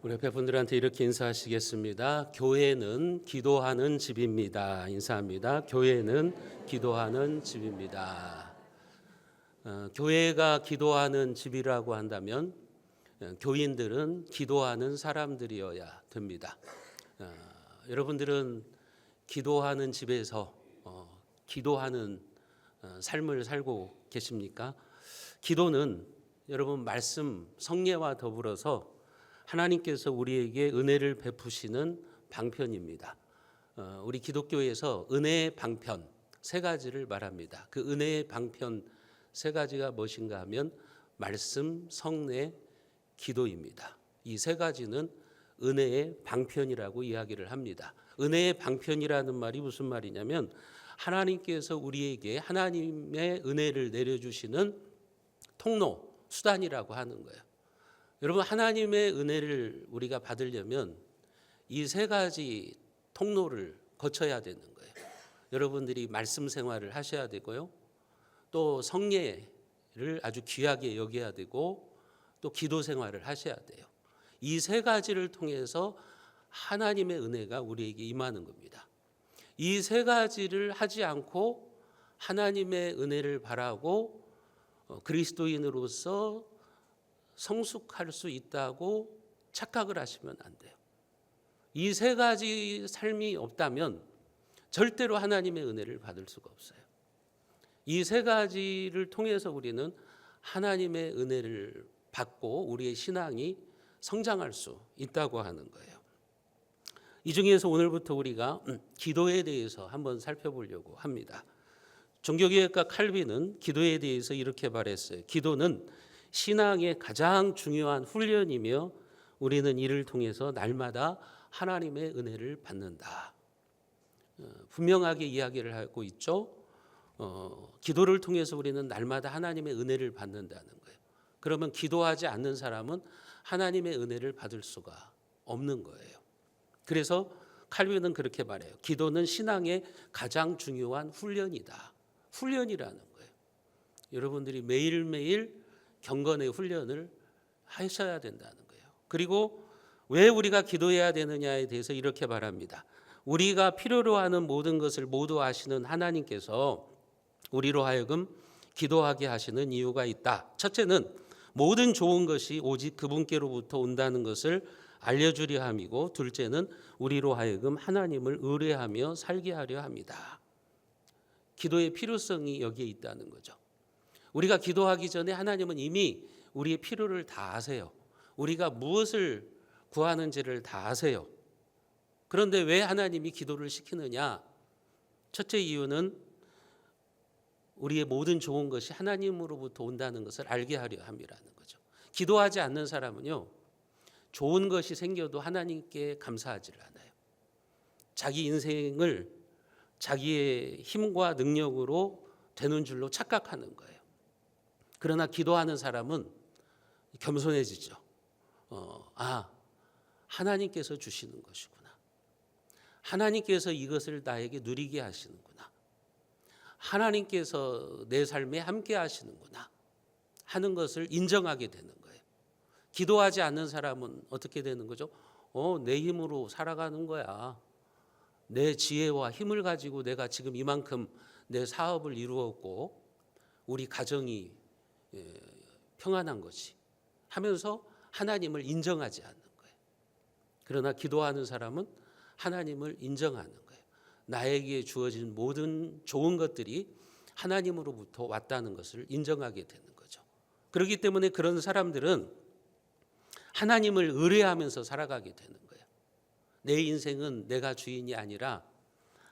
우리 옆에 분들한테 이렇게 인사하시겠습니다. 교회는 기도하는 집입니다. 인사합니다. 교회는 기도하는 집입니다. 교회가 기도하는 집이라고 한다면 교인들은 기도하는 사람들이어야 됩니다. 여러분들은 기도하는 집에서 기도하는 삶을 살고 계십니까? 기도는 여러분 말씀 성례와 더불어서 하나님께서 우리에게 은혜를 베푸시는 방편입니다. 우리 기독교에서 은혜의 방편 세 가지를 말합니다. 그 은혜의 방편 세 가지가 무엇인가 하면 말씀, 성례, 기도입니다. 이 세 가지는 은혜의 방편이라고 이야기를 합니다. 은혜의 방편이라는 말이 무슨 말이냐면 하나님께서 우리에게 하나님의 은혜를 내려주시는 통로, 수단이라고 하는 거예요. 여러분, 하나님의 은혜를 우리가 받으려면 이 세 가지 통로를 거쳐야 되는 거예요. 여러분들이 말씀 생활을 하셔야 되고요. 또 성례를 아주 귀하게 여겨야 되고 또 기도 생활을 하셔야 돼요. 이 세 가지를 통해서 하나님의 은혜가 우리에게 임하는 겁니다. 이 세 가지를 하지 않고 하나님의 은혜를 바라고 그리스도인으로서 성숙할 수 있다고 착각을 하시면 안 돼요. 이 세 가지 삶이 없다면 절대로 하나님의 은혜를 받을 수가 없어요. 이 세 가지를 통해서 우리는 하나님의 은혜를 받고 우리의 신앙이 성장할 수 있다고 하는 거예요. 이 중에서 오늘부터 우리가 기도에 대해서 한번 살펴보려고 합니다. 종교개혁가 칼빈은 기도에 대해서 이렇게 말했어요. 기도는 신앙의 가장 중요한 훈련이며 우리는 이를 통해서 날마다 하나님의 은혜를 받는다. 분명하게 이야기를 하고 있죠. 기도를 통해서 우리는 날마다 하나님의 은혜를 받는다는 거예요. 그러면 기도하지 않는 사람은 하나님의 은혜를 받을 수가 없는 거예요. 그래서 칼빈은 그렇게 말해요. 기도는 신앙의 가장 중요한 훈련이다. 훈련이라는 거예요. 여러분들이 매일매일 경건의 훈련을 하셔야 된다는 거예요. 그리고 왜 우리가 기도해야 되느냐에 대해서 이렇게 말합니다. 우리가 필요로 하는 모든 것을 모두 아시는 하나님께서 우리로 하여금 기도하게 하시는 이유가 있다. 첫째는 모든 좋은 것이 오직 그분께로부터 온다는 것을 알려주려 함이고, 둘째는 우리로 하여금 하나님을 의뢰하며 살게 하려 합니다. 기도의 필요성이 여기에 있다는 거죠. 우리가 기도하기 전에 하나님은 이미 우리의 필요를 다 아세요. 우리가 무엇을 구하는지를 다 아세요. 그런데 왜 하나님이 기도를 시키느냐? 첫째 이유는 우리의 모든 좋은 것이 하나님으로부터 온다는 것을 알게 하려 함이라는 거죠. 기도하지 않는 사람은요, 좋은 것이 생겨도 하나님께 감사하지를 않아요. 자기 인생을 자기의 힘과 능력으로 되는 줄로 착각하는 거예요. 그러나 기도하는 사람은 겸손해지죠. 하나님께서 주시는 것이구나. 하나님께서 이것을 나에게 누리게 하시는구나. 하나님께서 내 삶에 함께 하시는구나 하는 것을 인정하게 되는 거예요. 기도하지 않는 사람은 어떻게 되는 거죠? 내 힘으로 살아가는 거야. 내 지혜와 힘을 가지고 내가 지금 이만큼 내 사업을 이루었고 우리 가정이 평안한 것이 하면서 하나님을 인정하지 않는 거예요. 그러나 기도하는 사람은 하나님을 인정하는 거예요. 나에게 주어진 모든 좋은 것들이 하나님으로부터 왔다는 것을 인정하게 되는 거죠. 그렇기 때문에 그런 사람들은 하나님을 의뢰하면서 살아가게 되는 거예요. 내 인생은 내가 주인이 아니라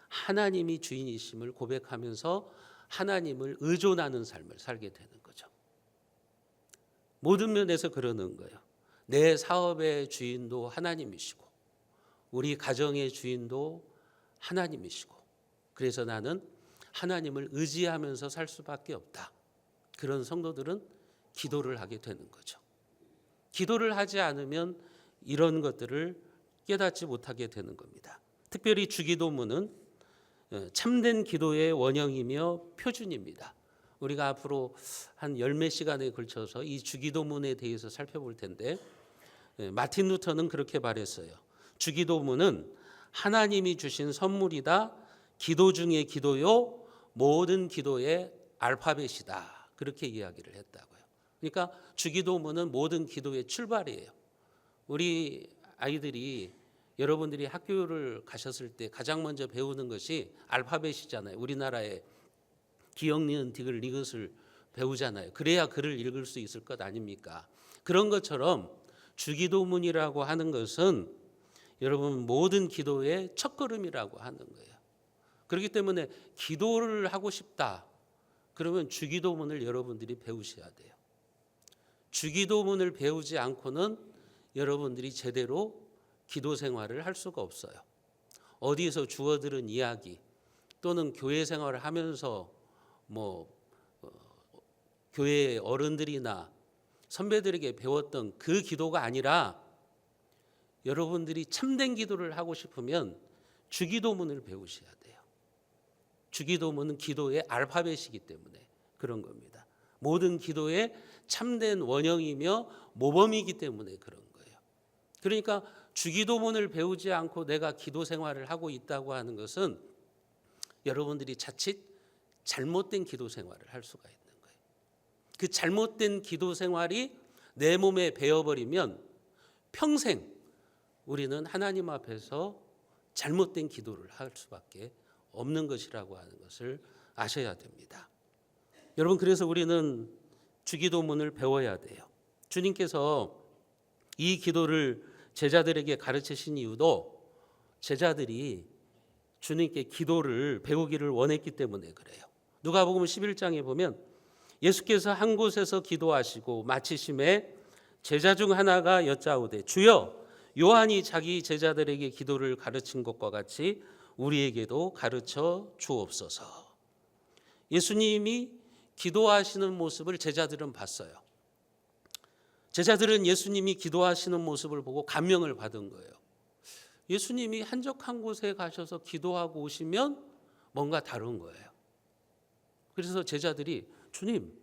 하나님이 주인이심을 고백하면서 하나님을 의존하는 삶을 살게 되는 거죠. 모든 면에서 그러는 거예요. 내 사업의 주인도 하나님이시고 우리 가정의 주인도 하나님이시고, 그래서 나는 하나님을 의지하면서 살 수밖에 없다. 그런 성도들은 기도를 하게 되는 거죠. 기도를 하지 않으면 이런 것들을 깨닫지 못하게 되는 겁니다. 특별히 주기도문은 참된 기도의 원형이며 표준입니다. 우리가 앞으로 한 열몇 시간에 걸쳐서 이 주기도문에 대해서 살펴볼 텐데, 마틴 루터는 그렇게 말했어요. 주기도문은 하나님이 주신 선물이다. 기도 중에 기도요. 모든 기도의 알파벳이다. 그렇게 이야기를 했다고요. 그러니까 주기도문은 모든 기도의 출발이에요. 우리 아이들이 여러분들이 학교를 가셨을 때 가장 먼저 배우는 것이 알파벳이잖아요. 우리나라의 기역, 니은, 디귿, 리긋을 배우잖아요. 그래야 글을 읽을 수 있을 것 아닙니까? 그런 것처럼 주기도문이라고 하는 것은 여러분 모든 기도의 첫걸음이라고 하는 거예요. 그렇기 때문에 기도를 하고 싶다. 그러면 주기도문을 여러분들이 배우셔야 돼요. 주기도문을 배우지 않고는 여러분들이 제대로 기도 생활을 할 수가 없어요. 어디에서 주워 들은 이야기 또는 교회 생활을 하면서 교회 어른들이나 선배들에게 배웠던 그 기도가 아니라 여러분들이 참된 기도를 하고 싶으면 주기도문을 배우셔야 돼요. 주기도문은 기도의 알파벳이기 때문에 그런 겁니다. 모든 기도의 참된 원형이며 모범이기 때문에 그런 거예요. 그러니까 주기도문을 배우지 않고 내가 기도 생활을 하고 있다고 하는 것은 여러분들이 자칫 잘못된 기도 생활을 할 수가 있는 거예요. 그 잘못된 기도 생활이 내 몸에 배어버리면 평생 우리는 하나님 앞에서 잘못된 기도를 할 수밖에 없는 것이라고 하는 것을 아셔야 됩니다. 여러분, 그래서 우리는 주기도문을 배워야 돼요. 주님께서 이 기도를 제자들에게 가르치신 이유도 제자들이 주님께 기도를 배우기를 원했기 때문에 그래요. 누가복음 11장에 보면 예수께서 한 곳에서 기도하시고 마치심에 제자 중 하나가 여짜오되 주여 요한이 자기 제자들에게 기도를 가르친 것과 같이 우리에게도 가르쳐 주옵소서. 예수님이 기도하시는 모습을 제자들은 봤어요. 제자들은 예수님이 기도하시는 모습을 보고 감명을 받은 거예요. 예수님이 한적한 곳에 가셔서 기도하고 오시면 뭔가 다른 거예요. 그래서 제자들이 주님,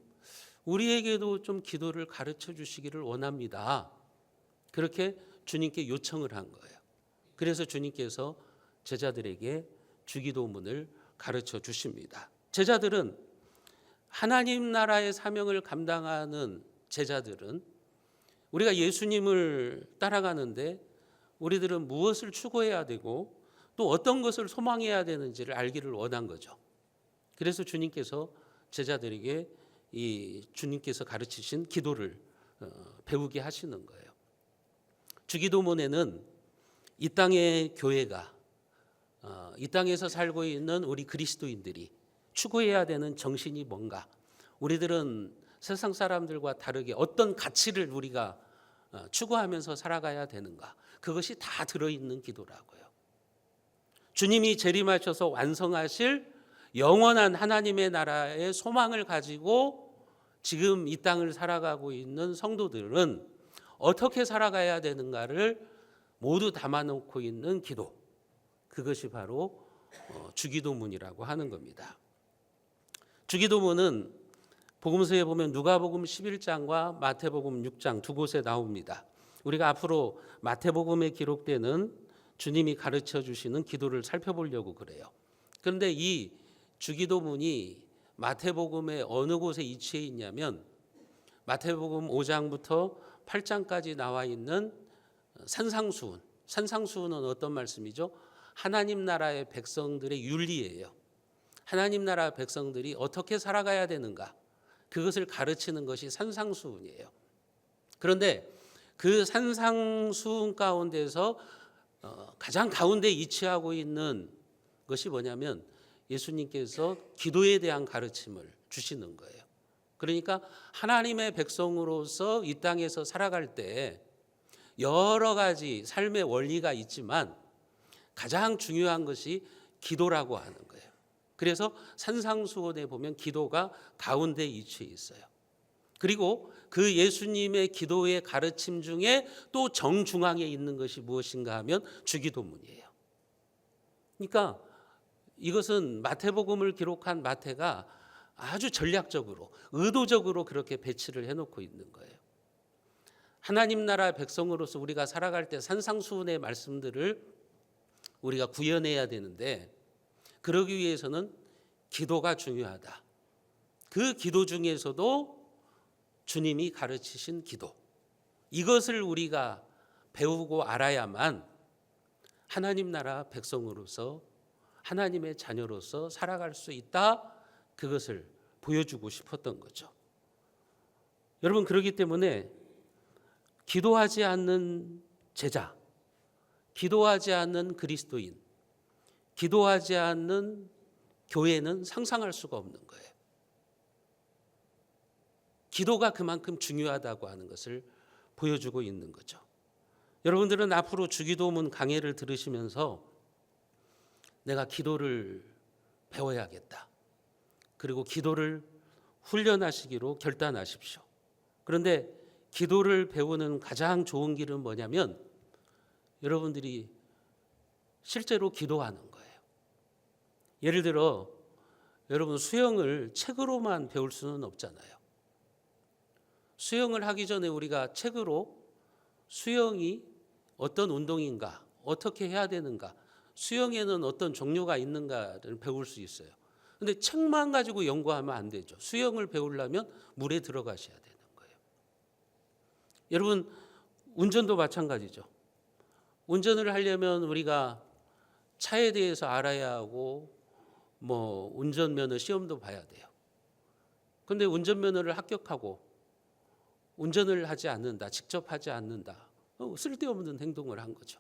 우리에게도 좀 기도를 가르쳐 주시기를 원합니다. 그렇게 주님께 요청을 한 거예요. 그래서 주님께서 제자들에게 주기도문을 가르쳐 주십니다. 제자들은 하나님 나라의 사명을 감당하는 제자들은 우리가 예수님을 따라가는데 우리들은 무엇을 추구해야 되고 또 어떤 것을 소망해야 되는지를 알기를 원한 거죠. 그래서 주님께서 제자들에게 이 주님께서 가르치신 기도를 배우게 하시는 거예요. 주기도문에는 이 땅의 교회가 이 땅에서 살고 있는 우리 그리스도인들이 추구해야 되는 정신이 뭔가, 우리들은 세상 사람들과 다르게 어떤 가치를 우리가 추구하면서 살아가야 되는가, 그것이 다 들어있는 기도라고요. 주님이 재림하셔서 완성하실 영원한 하나님의 나라의 소망을 가지고 지금 이 땅을 살아가고 있는 성도들은 어떻게 살아가야 되는가를 모두 담아놓고 있는 기도, 그것이 바로 주기도문이라고 하는 겁니다. 주기도문은 복음서에 보면 누가복음 11장과 마태복음 6장 두 곳에 나옵니다. 우리가 앞으로 마태복음에 기록되는 주님이 가르쳐 주시는 기도를 살펴보려고 그래요. 그런데 이 주기도문이 마태복음의 어느 곳에 위치해 있냐면 마태복음 5장부터 8장까지 나와 있는 산상수훈. 산상수훈은 어떤 말씀이죠? 하나님 나라의 백성들의 윤리예요. 하나님 나라 백성들이 어떻게 살아가야 되는가, 그것을 가르치는 것이 산상수훈이에요. 그런데 그 산상수훈 가운데서 가장 가운데 위치하고 있는 것이 뭐냐면 예수님께서 기도에 대한 가르침을 주시는 거예요. 그러니까 하나님의 백성으로서 이 땅에서 살아갈 때 여러 가지 삶의 원리가 있지만 가장 중요한 것이 기도라고 하는 거예요. 그래서 산상수훈에 보면 기도가 가운데 위치해 있어요. 그리고 그 예수님의 기도의 가르침 중에 또 정중앙에 있는 것이 무엇인가 하면 주기도문이에요. 그러니까 이것은 마태복음을 기록한 마태가 아주 전략적으로 의도적으로 그렇게 배치를 해놓고 있는 거예요. 하나님 나라 백성으로서 우리가 살아갈 때 산상수훈의 말씀들을 우리가 구현해야 되는데, 그러기 위해서는 기도가 중요하다. 그 기도 중에서도 주님이 가르치신 기도, 이것을 우리가 배우고 알아야만 하나님 나라 백성으로서 하나님의 자녀로서 살아갈 수 있다, 그것을 보여주고 싶었던 거죠. 여러분, 그렇기 때문에 기도하지 않는 제자, 기도하지 않는 그리스도인, 기도하지 않는 교회는 상상할 수가 없는 거예요. 기도가 그만큼 중요하다고 하는 것을 보여주고 있는 거죠. 여러분들은 앞으로 주기도문 강해를 들으시면서 내가 기도를 배워야겠다, 그리고 기도를 훈련하시기로 결단하십시오. 그런데 기도를 배우는 가장 좋은 길은 뭐냐면 여러분들이 실제로 기도하는 거예요. 예를 들어 여러분, 수영을 책으로만 배울 수는 없잖아요. 수영을 하기 전에 우리가 책으로 수영이 어떤 운동인가, 어떻게 해야 되는가, 수영에는 어떤 종류가 있는가를 배울 수 있어요. 근데 책만 가지고 연구하면 안 되죠. 수영을 배우려면 물에 들어가셔야 되는 거예요. 여러분, 운전도 마찬가지죠. 운전을 하려면 우리가 차에 대해서 알아야 하고 운전면허 시험도 봐야 돼요. 근데 운전면허를 합격하고 운전을 하지 않는다, 직접 하지 않는다, 쓸데없는 행동을 한 거죠.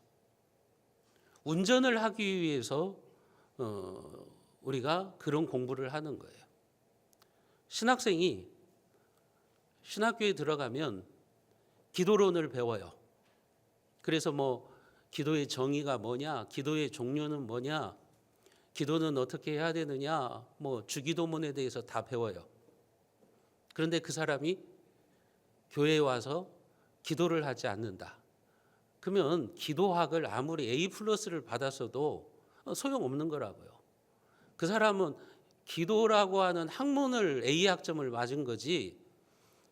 운전을 하기 위해서 우리가 그런 공부를 하는 거예요. 신학생이 신학교에 들어가면 기도론을 배워요. 그래서 기도의 정의가 뭐냐, 기도의 종류는 뭐냐, 기도는 어떻게 해야 되느냐, 주기도문에 대해서 다 배워요. 그런데 그 사람이 교회에 와서 기도를 하지 않는다. 그러면 기도학을 아무리 A+를 받았어도 소용없는 거라고요. 그 사람은 기도라고 하는 학문을 A 학점을 맞은 거지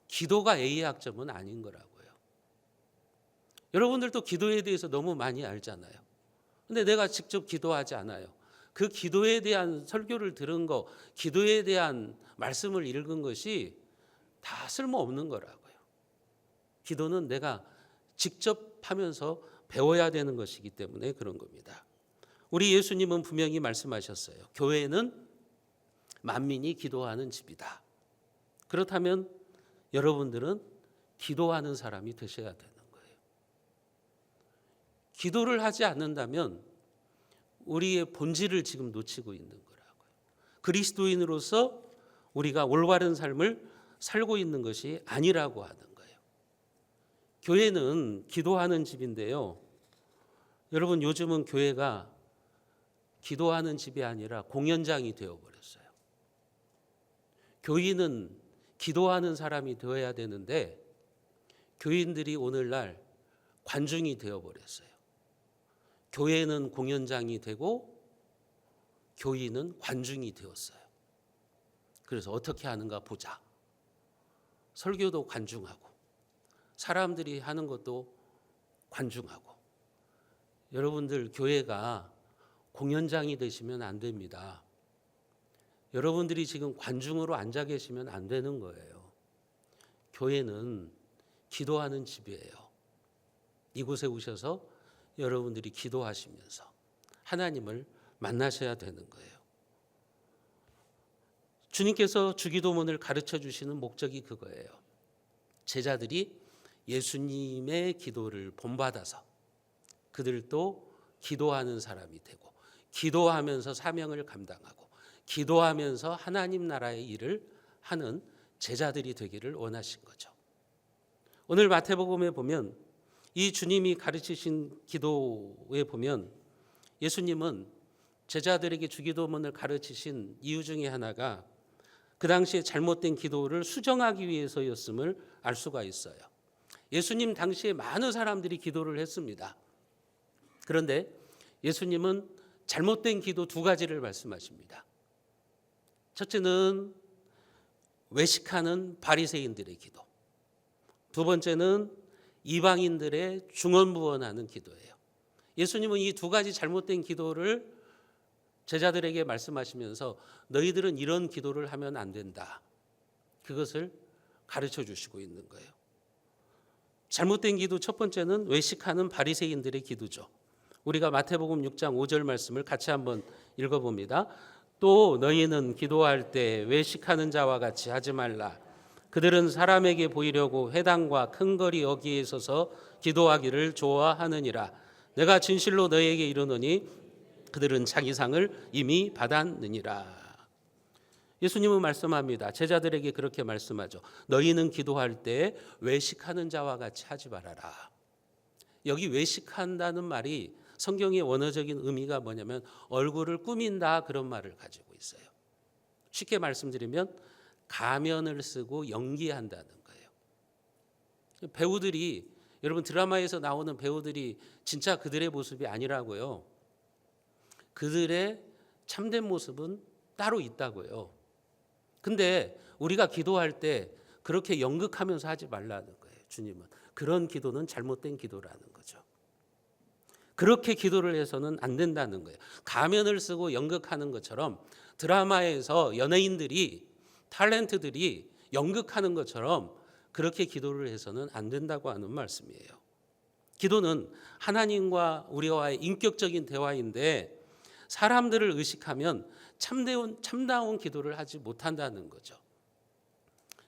기도가 A 학점은 아닌 거라고요. 여러분들도 기도에 대해서 너무 많이 알잖아요. 근데 내가 직접 기도하지 않아요. 그 기도에 대한 설교를 들은 거, 기도에 대한 말씀을 읽은 것이 다 쓸모없는 거라고요. 기도는 내가 직접 하면서 배워야 되는 것이기 때문에 그런 겁니다. 우리 예수님은 분명히 말씀하셨어요. 교회는 만민이 기도하는 집이다. 그렇다면 여러분들은 기도하는 사람이 되셔야 되는 거예요. 기도를 하지 않는다면 우리의 본질을 지금 놓치고 있는 거라고요. 그리스도인으로서 우리가 올바른 삶을 살고 있는 것이 아니라고 하는 거예요. 교회는 기도하는 집인데요. 여러분, 요즘은 교회가 기도하는 집이 아니라 공연장이 되어버렸어요. 교인은 기도하는 사람이 되어야 되는데 교인들이 오늘날 관중이 되어버렸어요. 교회는 공연장이 되고 교인은 관중이 되었어요. 그래서 어떻게 하는가 보자. 설교도 관중하고 사람들이 하는 것도 관중하고. 여러분들, 교회가 공연장이 되시면 안 됩니다. 여러분들이 지금 관중으로 앉아 계시면 안 되는 거예요. 교회는 기도하는 집이에요. 이곳에 오셔서 여러분들이 기도하시면서 하나님을 만나셔야 되는 거예요. 주님께서 주기도문을 가르쳐 주시는 목적이 그거예요. 제자들이 예수님의 기도를 본받아서 그들도 기도하는 사람이 되고, 기도하면서 사명을 감당하고, 기도하면서 하나님 나라의 일을 하는 제자들이 되기를 원하신 거죠. 오늘 마태복음에 보면 이 주님이 가르치신 기도에 보면 예수님은 제자들에게 주기도문을 가르치신 이유 중에 하나가 그 당시에 잘못된 기도를 수정하기 위해서였음을 알 수가 있어요. 예수님 당시에 많은 사람들이 기도를 했습니다. 그런데 예수님은 잘못된 기도 두 가지를 말씀하십니다. 첫째는 외식하는 바리새인들의 기도, 두 번째는 이방인들의 중언부언하는 기도예요. 예수님은 이 두 가지 잘못된 기도를 제자들에게 말씀하시면서 너희들은 이런 기도를 하면 안 된다. 그것을 가르쳐 주시고 있는 거예요. 잘못된 기도 첫 번째는 외식하는 바리새인들의 기도죠. 우리가 마태복음 6장 5절 말씀을 같이 한번 읽어봅니다. 또 너희는 기도할 때 외식하는 자와 같이 하지 말라. 그들은 사람에게 보이려고 회당과 큰 거리 여기에 서서 기도하기를 좋아하느니라. 내가 진실로 너희에게 이르노니 그들은 자기 상을 이미 받았느니라. 예수님은 말씀합니다. 제자들에게 그렇게 말씀하죠. 너희는 기도할 때 외식하는 자와 같이 하지 말아라. 여기 외식한다는 말이 성경의 원어적인 의미가 뭐냐면 얼굴을 꾸민다, 그런 말을 가지고 있어요. 쉽게 말씀드리면 가면을 쓰고 연기한다는 거예요. 배우들이, 여러분 드라마에서 나오는 배우들이 진짜 그들의 모습이 아니라고요. 그들의 참된 모습은 따로 있다고요. 근데 우리가 기도할 때 그렇게 연극하면서 하지 말라는 거예요. 주님은 그런 기도는 잘못된 기도라는 거죠. 그렇게 기도를 해서는 안 된다는 거예요. 가면을 쓰고 연극하는 것처럼 드라마에서 연예인들이, 탤런트들이 연극하는 것처럼 그렇게 기도를 해서는 안 된다고 하는 말씀이에요. 기도는 하나님과 우리와의 인격적인 대화인데 사람들을 의식하면 참다운 기도를 하지 못한다는 거죠.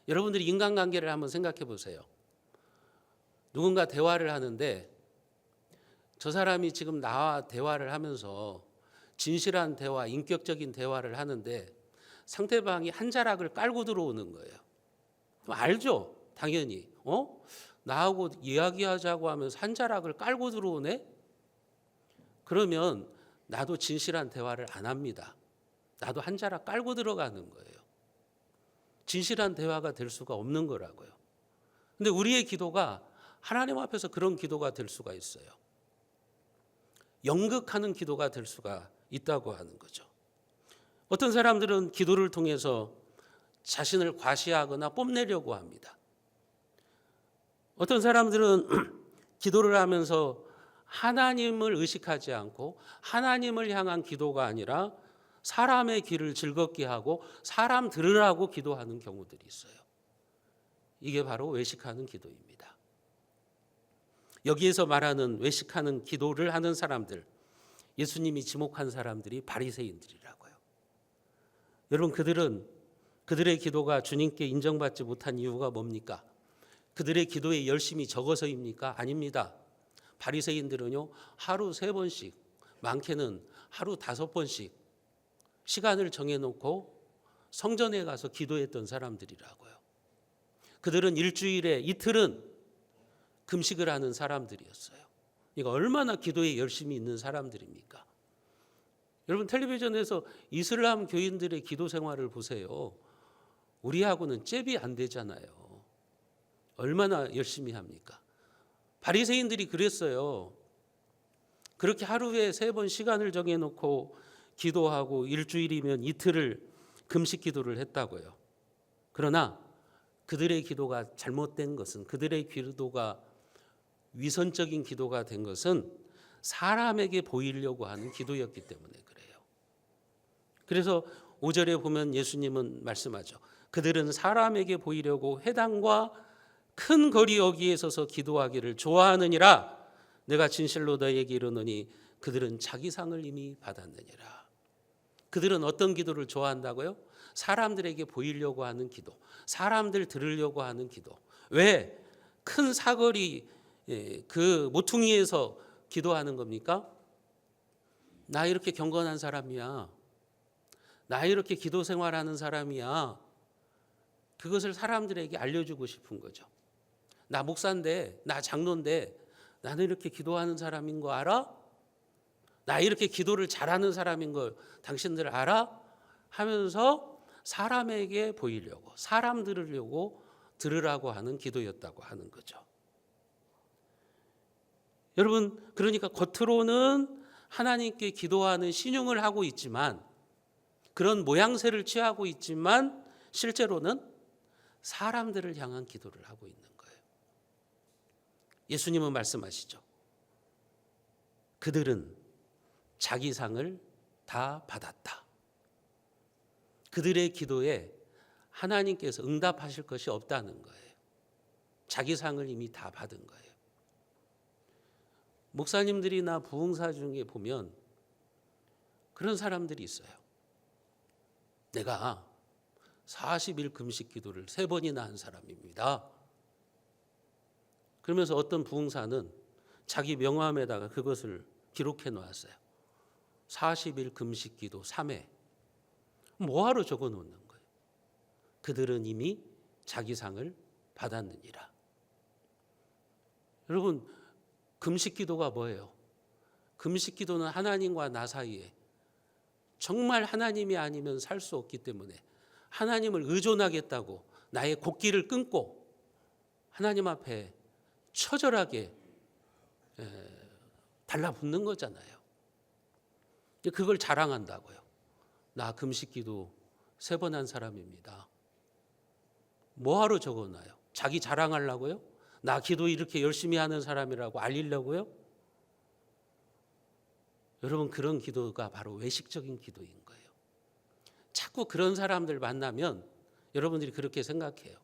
여러분들이 인간관계를 한번 생각해 보세요. 누군가 대화를 하는데 저 사람이 지금 나와 대화를 하면서 진실한 대화, 인격적인 대화를 하는데 상대방이 한 자락을 깔고 들어오는 거예요. 알죠? 당연히. 나하고 이야기하자고 하면서 한 자락을 깔고 들어오네? 그러면 나도 진실한 대화를 안 합니다. 나도 한 자락 깔고 들어가는 거예요. 진실한 대화가 될 수가 없는 거라고요. 근데 우리의 기도가 하나님 앞에서 그런 기도가 될 수가 있어요. 연극하는 기도가 될 수가 있다고 하는 거죠. 어떤 사람들은 기도를 통해서 자신을 과시하거나 뽐내려고 합니다. 어떤 사람들은 기도를 하면서 하나님을 의식하지 않고 하나님을 향한 기도가 아니라 사람의 귀를 즐겁게 하고 사람 들으라고 기도하는 경우들이 있어요. 이게 바로 외식하는 기도입니다. 여기에서 말하는 외식하는 기도를 하는 사람들, 예수님이 지목한 사람들이 바리새인들이라고요. 여러분, 그들의 기도가 주님께 인정받지 못한 이유가 뭡니까? 그들의 기도의 열심이 적어서입니까? 아닙니다. 바리새인들은요, 하루 3번씩, 많게는 하루 5번씩 시간을 정해놓고 성전에 가서 기도했던 사람들이라고요. 그들은 일주일에 이틀은 금식을 하는 사람들이었어요. 이거 얼마나 기도에 열심히 있는 사람들입니까? 여러분, 텔레비전에서 이슬람 교인들의 기도 생활을 보세요. 우리하고는 잽이 안 되잖아요. 얼마나 열심히 합니까? 바리새인들이 그랬어요. 그렇게 하루에 3번 시간을 정해놓고 기도하고 일주일이면 이틀을 금식 기도를 했다고요. 그러나 그들의 기도가 잘못된 것은, 그들의 기도가 위선적인 기도가 된 것은 사람에게 보이려고 하는 기도였기 때문에 그래요. 그래서 5절에 보면 예수님은 말씀하죠. 그들은 사람에게 보이려고 회당과 큰 거리 여기에 서서 기도하기를 좋아하느니라. 내가 진실로 너희에게 이르노니 그들은 자기 상을 이미 받았느니라. 그들은 어떤 기도를 좋아한다고요? 사람들에게 보이려고 하는 기도, 사람들 들으려고 하는 기도. 왜? 큰 사거리 그 모퉁이에서 기도하는 겁니까? 나 이렇게 경건한 사람이야. 나 이렇게 기도 생활하는 사람이야. 그것을 사람들에게 알려주고 싶은 거죠. 나 목사인데, 나 장로인데 나는 이렇게 기도하는 사람인 거 알아? 나 이렇게 기도를 잘하는 사람인 걸 당신들 알아? 하면서 사람에게 보이려고, 사람 들으려고, 들으라고 하는 기도였다고 하는 거죠. 여러분, 그러니까 겉으로는 하나님께 기도하는 신용을 하고 있지만, 그런 모양새를 취하고 있지만 실제로는 사람들을 향한 기도를 하고 있는 거예요. 예수님은 말씀하시죠. 그들은 자기 상을 다 받았다. 그들의 기도에 하나님께서 응답하실 것이 없다는 거예요. 자기 상을 이미 다 받은 거예요. 목사님들이나 부흥사 중에 보면 그런 사람들이 있어요. 내가 40일 금식 기도를 3번이나 한 사람입니다. 그러면서 어떤 부흥사는 자기 명함에다가 그것을 기록해 놓았어요. 40일 금식 기도 3회. 뭐하러 적어 놓는 거예요? 그들은 이미 자기 상을 받았느니라. 여러분, 금식 기도가 뭐예요? 금식 기도는 하나님과 나 사이에 정말 하나님이 아니면 살 수 없기 때문에 하나님을 의존하겠다고 나의 곡기를 끊고 하나님 앞에 처절하게 달라붙는 거잖아요. 그걸 자랑한다고요. 나 금식기도 3번 한 사람입니다. 뭐하러 적어놔요? 자기 자랑하려고요? 나 기도 이렇게 열심히 하는 사람이라고 알리려고요? 여러분, 그런 기도가 바로 외식적인 기도인 거예요. 자꾸 그런 사람들 만나면 여러분들이 그렇게 생각해요.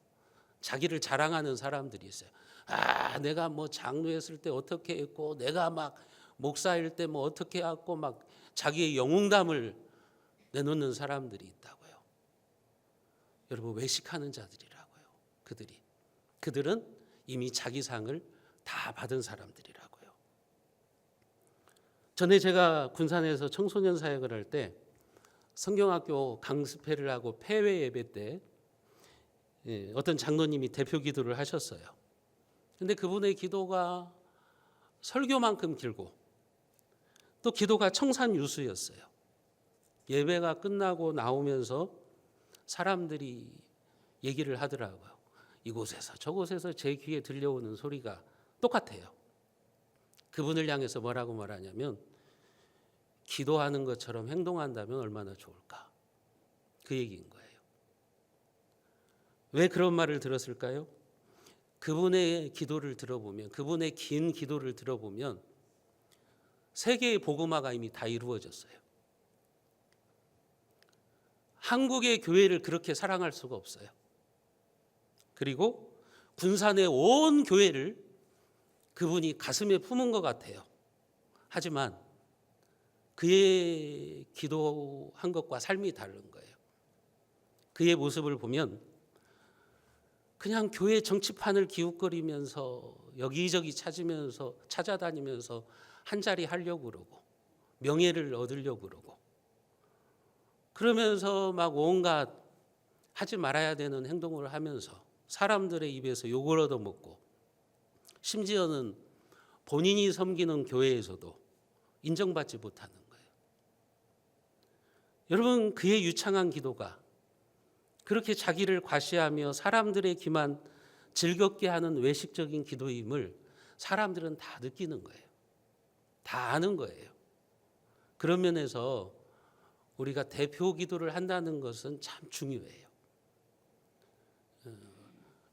자기를 자랑하는 사람들이 있어요. 아, 내가 뭐 장로했을 때 어떻게 했고, 내가 막 목사일 때 뭐 어떻게 했고, 막 자기의 영웅담을 내놓는 사람들이 있다고요. 여러분, 외식하는 자들이라고요. 그들은 이미 자기 상을 다 받은 사람들이라고요. 전에 제가 군산에서 청소년 사역을 할 때 성경학교 강습회를 하고 폐회 예배 때 어떤 장로님이 대표 기도를 하셨어요. 근데 그분의 기도가 설교만큼 길고 또 기도가 청산유수였어요. 예배가 끝나고 나오면서 사람들이 얘기를 하더라고요. 이곳에서 저곳에서 제 귀에 들려오는 소리가 똑같아요. 그분을 향해서 뭐라고 말하냐면, 기도하는 것처럼 행동한다면 얼마나 좋을까, 그 얘기인 거예요. 왜 그런 말을 들었을까요? 그분의 기도를 들어보면, 그분의 긴 기도를 들어보면 세계의 복음화가 이미 다 이루어졌어요. 한국의 교회를 그렇게 사랑할 수가 없어요. 그리고 군산의 온 교회를 그분이 가슴에 품은 것 같아요. 하지만 그의 기도한 것과 삶이 다른 거예요. 그의 모습을 보면 그냥 교회 정치판을 기웃거리면서 여기저기 찾아다니면서 한 자리 하려고 그러고 명예를 얻으려고 그러고 그러면서 막 온갖 하지 말아야 되는 행동을 하면서 사람들의 입에서 욕을 얻어먹고 심지어는 본인이 섬기는 교회에서도 인정받지 못하는 거예요. 여러분, 그의 유창한 기도가 그렇게 자기를 과시하며 사람들의 귀만 즐겁게 하는 외식적인 기도임을 사람들은 다 느끼는 거예요. 다 아는 거예요. 그런 면에서 우리가 대표 기도를 한다는 것은 참 중요해요.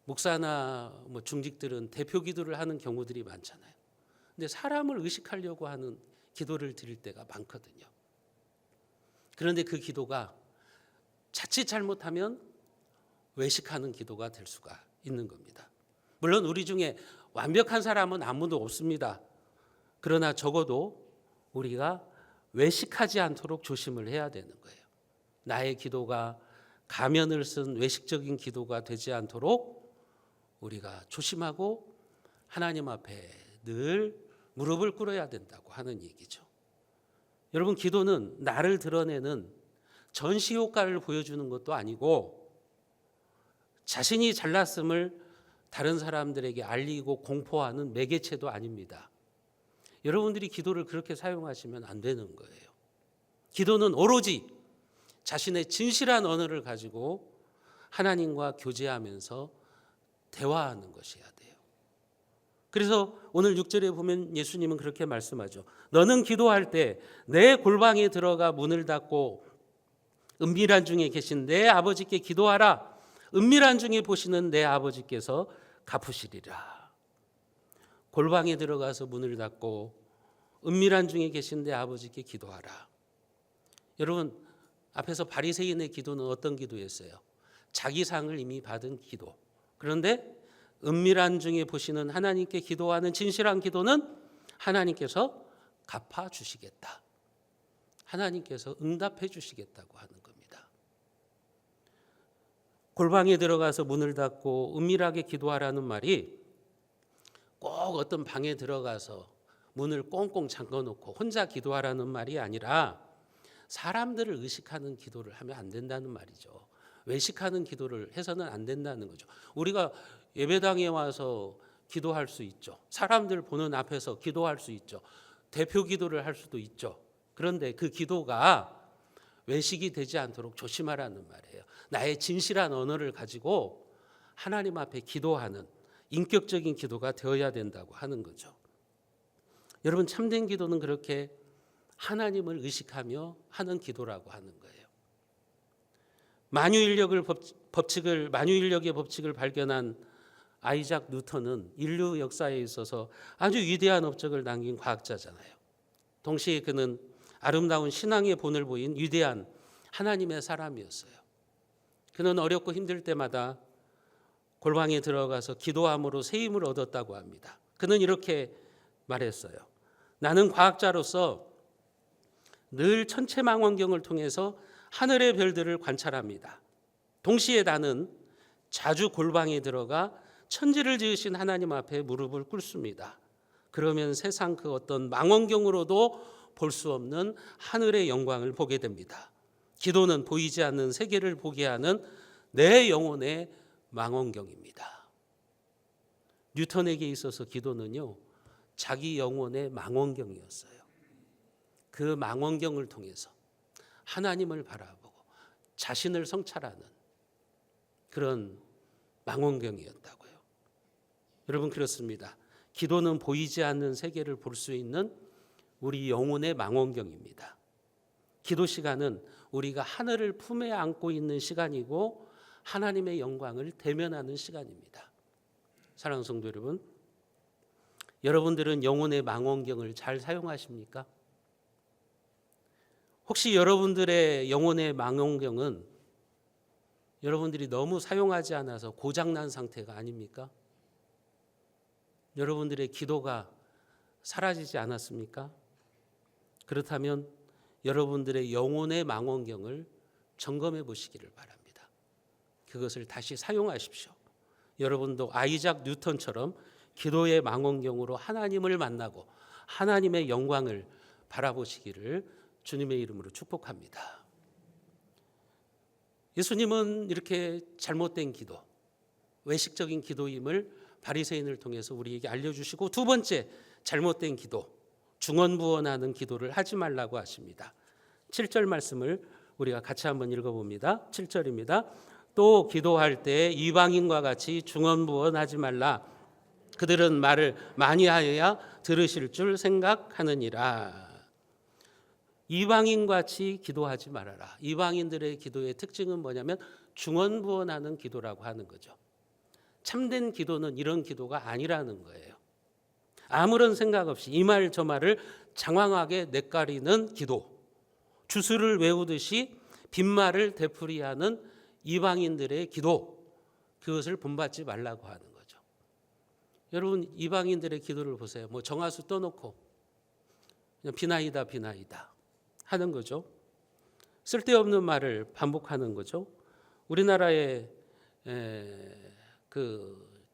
목사나 뭐 중직들은 대표 기도를 하는 경우들이 많잖아요. 근데 사람을 의식하려고 하는 기도를 드릴 때가 많거든요. 그런데 그 기도가 자칫 잘못하면 외식하는 기도가 될 수가 있는 겁니다. 물론 우리 중에 완벽한 사람은 아무도 없습니다. 그러나 적어도 우리가 외식하지 않도록 조심을 해야 되는 거예요. 나의 기도가 가면을 쓴 외식적인 기도가 되지 않도록 우리가 조심하고 하나님 앞에 늘 무릎을 꿇어야 된다고 하는 얘기죠. 여러분, 기도는 나를 드러내는 전시 효과를 보여주는 것도 아니고 자신이 잘났음을 다른 사람들에게 알리고 공포하는 매개체도 아닙니다. 여러분들이 기도를 그렇게 사용하시면 안 되는 거예요. 기도는 오로지 자신의 진실한 언어를 가지고 하나님과 교제하면서 대화하는 것이어야 돼요. 그래서 오늘 6절에 보면 예수님은 그렇게 말씀하죠. 너는 기도할 때 내 골방에 들어가 문을 닫고 은밀한 중에 계신 내 아버지께 기도하라. 은밀한 중에 보시는 내 아버지께서 갚으시리라. 골방에 들어가서 문을 닫고 은밀한 중에 계신데 아버지께 기도하라. 여러분, 앞에서 바리새인의 기도는 어떤 기도였어요? 자기 상을 이미 받은 기도. 그런데 은밀한 중에 보시는 하나님께 기도하는 진실한 기도는 하나님께서 갚아 주시겠다. 하나님께서 응답해 주시겠다고 하는 겁니다. 골방에 들어가서 문을 닫고 은밀하게 기도하라는 말이 꼭 어떤 방에 들어가서 문을 꽁꽁 잠궈놓고 혼자 기도하라는 말이 아니라 사람들을 의식하는 기도를 하면 안 된다는 말이죠. 외식하는 기도를 해서는 안 된다는 거죠. 우리가 예배당에 와서 기도할 수 있죠. 사람들 보는 앞에서 기도할 수 있죠. 대표 기도를 할 수도 있죠. 그런데 그 기도가 외식이 되지 않도록 조심하라는 말이에요. 나의 진실한 언어를 가지고 하나님 앞에 기도하는 인격적인 기도가 되어야 된다고 하는 거죠. 여러분, 참된 기도는 그렇게 하나님을 의식하며 하는 기도라고 하는 거예요. 만유인력의 법칙을 발견한 아이작 뉴턴은 인류 역사에 있어서 아주 위대한 업적을 남긴 과학자잖아요. 동시에 그는 아름다운 신앙의 본을 보인 위대한 하나님의 사람이었어요. 그는 어렵고 힘들 때마다 골방에 들어가서 기도함으로 새 힘을 얻었다고 합니다. 그는 이렇게 말했어요. 나는 과학자로서 늘 천체망원경을 통해서 하늘의 별들을 관찰합니다. 동시에 나는 자주 골방에 들어가 천지를 지으신 하나님 앞에 무릎을 꿇습니다. 그러면 세상 그 어떤 망원경으로도 볼 수 없는 하늘의 영광을 보게 됩니다. 기도는 보이지 않는 세계를 보게 하는 내 영혼의 망원경입니다. 뉴턴에게 있어서 기도는요, 자기 영혼의 망원경이었어요. 그 망원경을 통해서 하나님을 바라보고 자신을 성찰하는 그런 망원경이었다고요. 여러분, 그렇습니다. 기도는 보이지 않는 세계를 볼 수 있는 우리 영혼의 망원경입니다. 기도 시간은 우리가 하늘을 품에 안고 있는 시간이고 하나님의 영광을 대면하는 시간입니다. 사랑하는 성도 여러분, 여러분들은 영혼의 망원경을 잘 사용하십니까? 혹시 여러분들의 영혼의 망원경은 여러분들이 너무 사용하지 않아서 고장난 상태가 아닙니까? 여러분들의 기도가 사라지지 않았습니까? 그렇다면 여러분들의 영혼의 망원경을 점검해 보시기를 바랍니다. 그것을 다시 사용하십시오. 여러분도 아이작 뉴턴처럼 기도의 망원경으로 하나님을 만나고 하나님의 영광을 바라보시기를 주님의 이름으로 축복합니다. 예수님은 이렇게 잘못된 기도, 외식적인 기도임을 바리새인을 통해서 우리에게 알려주시고, 두 번째 잘못된 기도, 중언부언하는 기도를 하지 말라고 하십니다. 7절 말씀을 우리가 같이 한번 읽어봅니다. 7절입니다. 또 기도할 때 이방인과 같이 중언부언하지 말라. 그들은 말을 많이 하여야 들으실 줄 생각하느니라. 이방인같이 기도하지 말아라. 이방인들의 기도의 특징은 뭐냐면 중언부언하는 기도라고 하는 거죠. 참된 기도는 이런 기도가 아니라는 거예요. 아무런 생각 없이 이 말 저 말을 장황하게 내까리는 기도, 주술을 외우듯이 빈말을 되풀이하는 이방인들의 기도, 그것을 본받지 말라고 하는 거죠. 여러분, 이방인들의 기도를 보세요. 뭐 정화수 떠놓고 그냥 비나이다 비나이다 하는 거죠. 쓸데없는 말을 반복하는 거죠. 우리나라의 그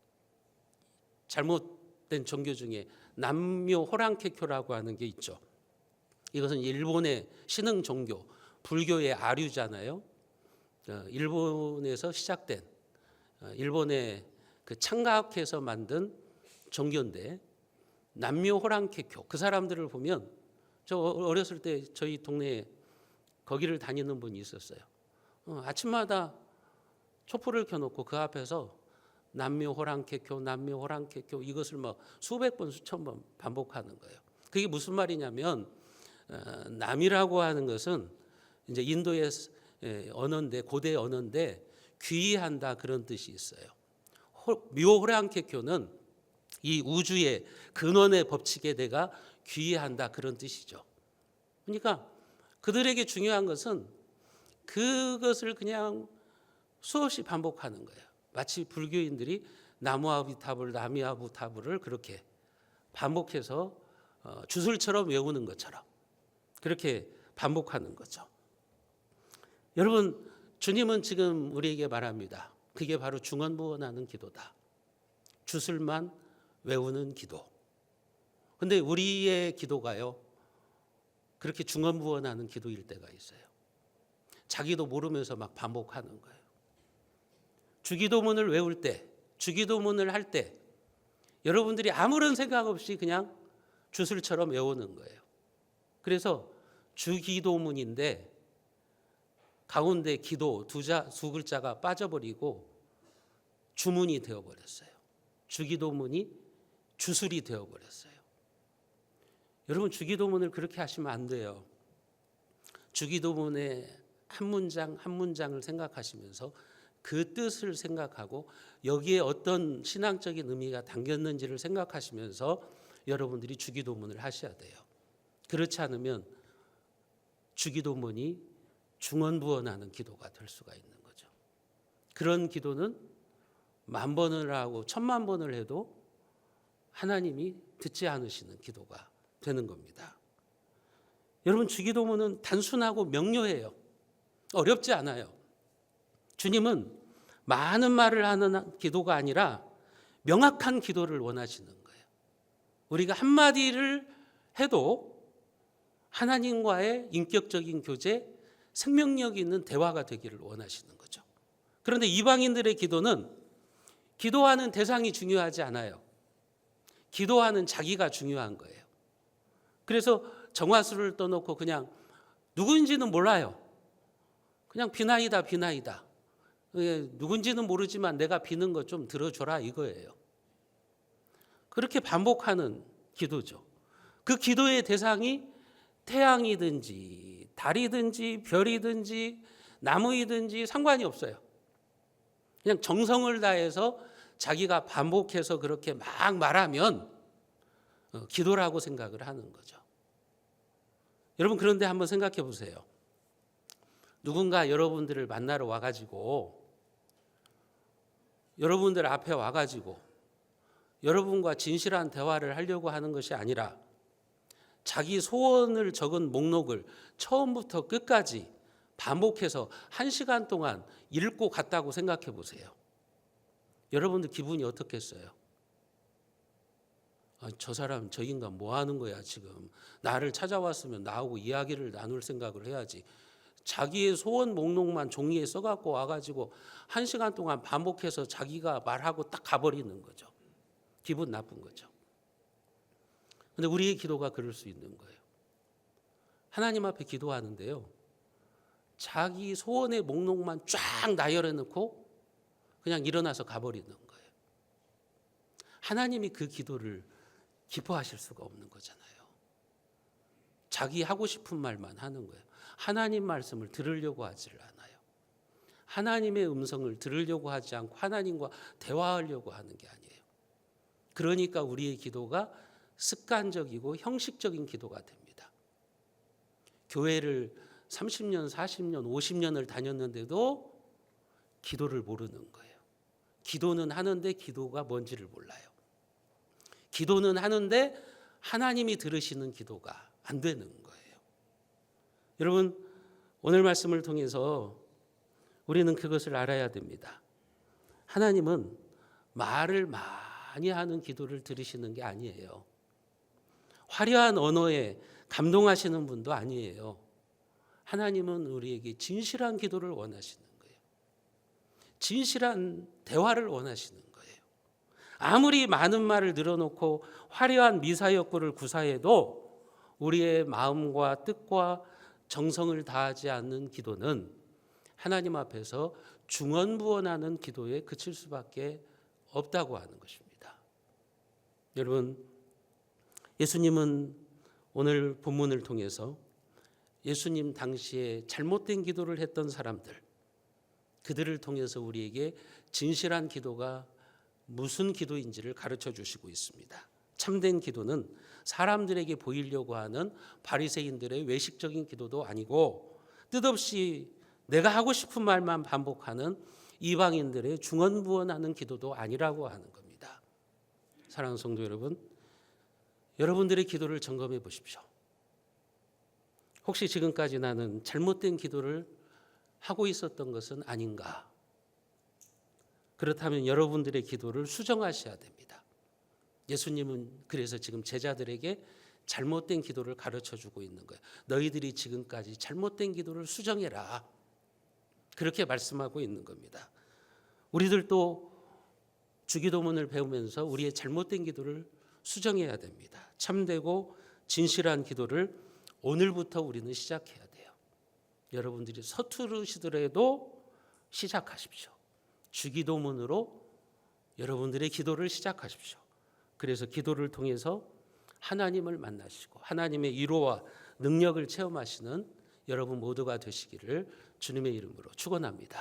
잘못된 종교 중에 남묘 호랑케교라고 하는 게 있죠. 이것은 일본의 신흥 종교, 불교의 아류잖아요. 일본에서 시작된 일본의 그 창가학에서 만든 종교인데, 남묘 호랑케교, 그 사람들을 보면, 저 어렸을 때 저희 동네에 거기를 다니는 분이 있었어요. 아침마다 촛불을 켜놓고 그 앞에서 남묘 호랑케교, 남묘 호랑케교, 이것을 뭐 수백 번 수천 번 반복하는 거예요. 그게 무슨 말이냐면, 남이라고 하는 것은 이제 인도의 언어인데, 고대 언어인데 귀의한다, 그런 뜻이 있어요. 묘 호랑케교는 이 우주의 근원의 법칙에 내가 귀의한다, 그런 뜻이죠. 그러니까 그들에게 중요한 것은 그것을 그냥 수없이 반복하는 거예요. 마치 불교인들이 나무아미타불을 그렇게 반복해서 주술처럼 외우는 것처럼 그렇게 반복하는 거죠. 여러분, 주님은 지금 우리에게 말합니다. 그게 바로 중언부언하는 기도다. 주술만 외우는 기도. 근데 우리의 기도가요, 그렇게 중언부언하는 기도일 때가 있어요. 자기도 모르면서 막 반복하는 거예요. 주기도문을 외울 때, 주기도문을 할 때 여러분들이 아무런 생각 없이 그냥 주술처럼 외우는 거예요. 그래서 주기도문인데 가운데 기도 두 글자가 빠져버리고 주문이 되어버렸어요. 주기도문이 주술이 되어버렸어요. 여러분, 주기도문을 그렇게 하시면 안 돼요. 주기도문의 한 문장 한 문장을 생각하시면서 그 뜻을 생각하고 여기에 어떤 신앙적인 의미가 담겼는지를 생각하시면서 여러분들이 주기도문을 하셔야 돼요. 그렇지 않으면 주기도문이 중언부언하는 기도가 될 수가 있는 거죠. 그런 기도는 10,000번을 하고 10,000,000번을 해도 하나님이 듣지 않으시는 기도가 되는 겁니다. 여러분, 주기도문은 단순하고 명료해요. 어렵지 않아요. 주님은 많은 말을 하는 기도가 아니라 명확한 기도를 원하시는 거예요. 우리가 한마디를 해도 하나님과의 인격적인 교제, 생명력 있는 대화가 되기를 원하시는 거죠. 그런데 이방인들의 기도는 기도하는 대상이 중요하지 않아요. 기도하는 자기가 중요한 거예요. 그래서 정화수를 떠놓고 그냥 누구인지는 몰라요. 그냥 비나이다. 누군지는 모르지만 내가 비는 거 좀 들어줘라, 이거예요. 그렇게 반복하는 기도죠. 그 기도의 대상이 태양이든지 달이든지 별이든지 나무이든지 상관이 없어요. 그냥 정성을 다해서 자기가 반복해서 그렇게 막 말하면 기도라고 생각을 하는 거죠. 여러분, 그런데 한번 생각해 보세요. 누군가 여러분들을 만나러 와가지고 여러분들 앞에 와가지고 여러분과 진실한 대화를 하려고 하는 것이 아니라 자기 소원을 적은 목록을 처음부터 끝까지 반복해서 1시간 동안 읽고 갔다고 생각해 보세요. 여러분들 기분이 어떻겠어요? 저 사람, 저 인간 뭐 하는 거야 지금. 나를 찾아왔으면 나하고 이야기를 나눌 생각을 해야지. 자기의 소원 목록만 종이에 써갖고 와가지고 1시간 동안 반복해서 자기가 말하고 딱 가버리는 거죠. 기분 나쁜 거죠. 근데 우리의 기도가 그럴 수 있는 거예요. 하나님 앞에 기도하는데요, 자기 소원의 목록만 쫙 나열해 놓고 그냥 일어나서 가버리는 거예요. 하나님이 그 기도를 기뻐하실 수가 없는 거잖아요. 자기 하고 싶은 말만 하는 거예요. 하나님 말씀을 들으려고 하질 않아요. 하나님의 음성을 들으려고 하지 않고 하나님과 대화하려고 하는 게 아니에요. 그러니까 우리의 기도가 습관적이고 형식적인 기도가 됩니다. 교회를 30년, 40년, 50년을 다녔는데도 기도를 모르는 거예요. 기도는 하는데 기도가 뭔지를 몰라요. 기도는 하는데 하나님이 들으시는 기도가 안 되는 거예요. 여러분, 오늘 말씀을 통해서 우리는 그것을 알아야 됩니다. 하나님은 말을 많이 하는 기도를 들으시는 게 아니에요. 화려한 언어에 감동하시는 분도 아니에요. 하나님은 우리에게 진실한 기도를 원하시는 거예요. 진실한 대화를 원하시는 거예요. 아무리 많은 말을 늘어놓고 화려한 미사여구를 구사해도 우리의 마음과 뜻과 정성을 다하지 않는 기도는 하나님 앞에서 중언부언하는 기도에 그칠 수밖에 없다고 하는 것입니다. 여러분, 예수님은 오늘 본문을 통해서 예수님 당시에 잘못된 기도를 했던 사람들, 그들을 통해서 우리에게 진실한 기도가 무슨 기도인지를 가르쳐 주시고 있습니다. 참된 기도는 사람들에게 보이려고 하는 바리새인들의 외식적인 기도도 아니고 뜻없이 내가 하고 싶은 말만 반복하는 이방인들의 중언부언하는 기도도 아니라고 하는 겁니다. 사랑하는 성도 여러분, 여러분들의 기도를 점검해 보십시오. 혹시 지금까지 나는 잘못된 기도를 하고 있었던 것은 아닌가? 그렇다면 여러분들의 기도를 수정하셔야 됩니다. 예수님은 그래서 지금 제자들에게 잘못된 기도를 가르쳐 주고 있는 거예요. 너희들이 지금까지 잘못된 기도를 수정해라. 그렇게 말씀하고 있는 겁니다. 우리들도 주기도문을 배우면서 우리의 잘못된 기도를 수정해야 됩니다. 참되고 진실한 기도를 오늘부터 우리는 시작해야 돼요. 여러분들이 서투르시더라도 시작하십시오. 주기도문으로 여러분들의 기도를 시작하십시오. 그래서 기도를 통해서 하나님을 만나시고 하나님의 위로와 능력을 체험하시는 여러분 모두가 되시기를 주님의 이름으로 축원합니다.